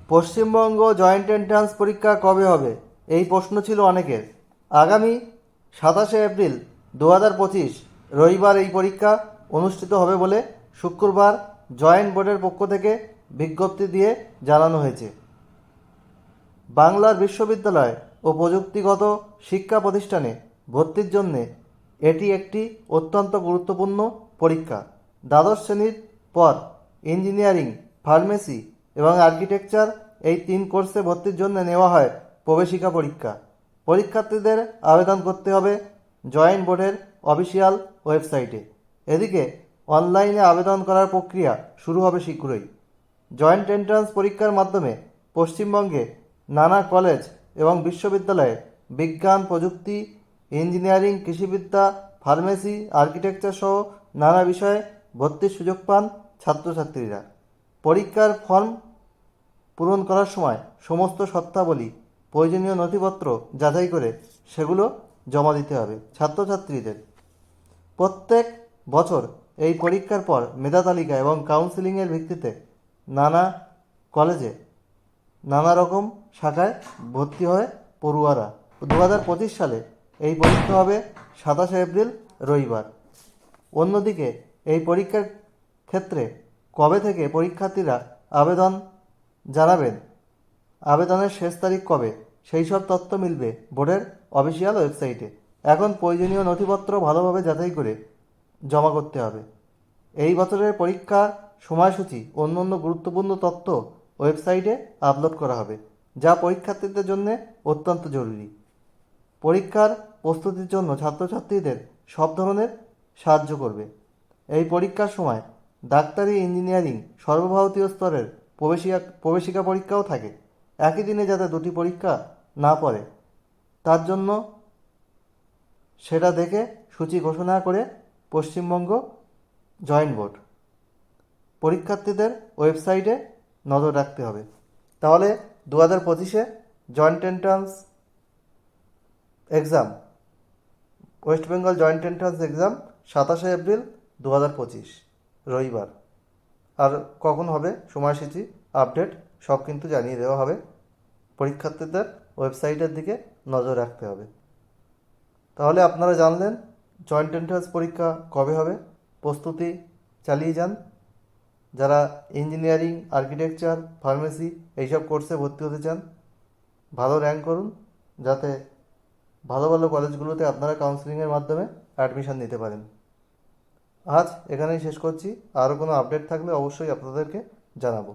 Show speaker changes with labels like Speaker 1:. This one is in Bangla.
Speaker 1: পশ্চিমবঙ্গ জয়েন্ট এন্ট্রান্স পরীক্ষা কবে হবে, এই প্রশ্ন ছিল অনেকের। আগামী 27শে এপ্রিল 2025 রবিবার এই পরীক্ষা অনুষ্ঠিত হবে বলে শুক্রবার জয়েন্ট বোর্ডের পক্ষ থেকে বিজ্ঞপ্তি দিয়ে জানানো হয়েছে। বাংলার বিশ্ববিদ্যালয় ও প্রযুক্তিগত শিক্ষা প্রতিষ্ঠানে ভর্তির জন্য এটি একটি অত্যন্ত গুরুত্বপূর্ণ পরীক্ষা। দ্বাদশ শ্রেণীর পর ইঞ্জিনিয়ারিং, ফার্মেসি এবং আর্কিটেকচার এই 3 কোর্সে ভর্তির জন্য নেওয়া হয় প্রবেশিকা পরীক্ষা। পরীক্ষার্থীদের আবেদন করতে হবে জয়েন্ট বোর্ডের অফিসিয়াল ওয়েবসাইটে। এদিকে অনলাইনে আবেদন করার প্রক্রিয়া শুরু হবে শীঘ্রই। জয়েন্ট এন্ট্রান্স পরীক্ষার মাধ্যমে পশ্চিমবঙ্গে নানা কলেজ এবং বিশ্ববিদ্যালয়ে বিজ্ঞান, প্রযুক্তি, ইঞ্জিনিয়ারিং, কৃষিবিদ্যা, ফার্মেসি, আর্কিটেকচার সহ নানা বিষয়ে ভর্তির সুযোগ পান ছাত্রছাত্রীরা। পরীক্ষার ফর্ম পূরণ করার সময় সমস্ত শর্তাবলী, প্রয়োজনীয় নথিপত্র যাচাই করে সেগুলো জমা দিতে হবে ছাত্রছাত্রীদের। প্রত্যেক বছর এই পরীক্ষার পর মেধা তালিকা এবং কাউন্সেলিংয়ের ভিত্তিতে নানা কলেজে নানা রকম শাখায় ভর্তি হয় পড়ুয়ারা। 2025 সালে এই পরীক্ষা হবে 27শে এপ্রিল রবিবার। অন্যদিকে এই পরীক্ষার ক্ষেত্রে কবে থেকে পরীক্ষার্থীরা আবেদন জানাবেন, আবেদনের শেষ তারিখ কবে, সেই সব তথ্য মিলবে বোর্ডের অফিসিয়াল ওয়েবসাইটে। এখন প্রয়োজনীয় নথিপত্র ভালোভাবে যাচাই করে জমা করতে হবে। এই বছরের পরীক্ষার সময়সূচি অন্যান্য গুরুত্বপূর্ণ তথ্য ওয়েবসাইটে আপলোড করা হবে, যা পরীক্ষার্থীদের জন্য অত্যন্ত জরুরি। পরীক্ষার প্রস্তুতির জন্য ছাত্রছাত্রীদের সব ধরনের সাহায্য করবে। এই পরীক্ষার সময় ডাক্তারি, ইঞ্জিনিয়ারিং, সর্বভারতীয় স্তরের প্রবেশিকা পরীক্ষাও থাকে। একই দিনে যাতে দুটি পরীক্ষা না পড়ে তার জন্য সেটা দেখে সূচি ঘোষণা করে পশ্চিমবঙ্গ জয়েন্ট বোর্ড। পরীক্ষার্থীদের ওয়েবসাইটে নজর রাখতে হবে। তাহলে 2025 joint entrance exam, West Bengal joint entrance exam 27শে এপ্রিল 2025 রবিবার। আর কখন হবে সময়সূচি আপডেট সব কিন্তু জানিয়ে দেওয়া হবে। পরীক্ষার্থীদের ওয়েবসাইটের দিকে নজর রাখতে হবে। তাহলে আপনারা জানলেন জয়েন্ট এন্ট্রান্স পরীক্ষা কবে হবে। প্রস্তুতি চালিয়ে যান। যারা ইঞ্জিনিয়ারিং, আর্কিটেকচার, ফার্মেসি এইসব কোর্সে ভর্তি হতে চান, ভালো র্যাঙ্ক করুন যাতে ভালো ভালো কলেজগুলোতে আপনারা কাউন্সেলিংয়ের মাধ্যমে অ্যাডমিশন নিতে পারেন। আজ এখানেই শেষ করছি। আরও কোনো আপডেট থাকলে অবশ্যই আপনাদেরকে জানাবো।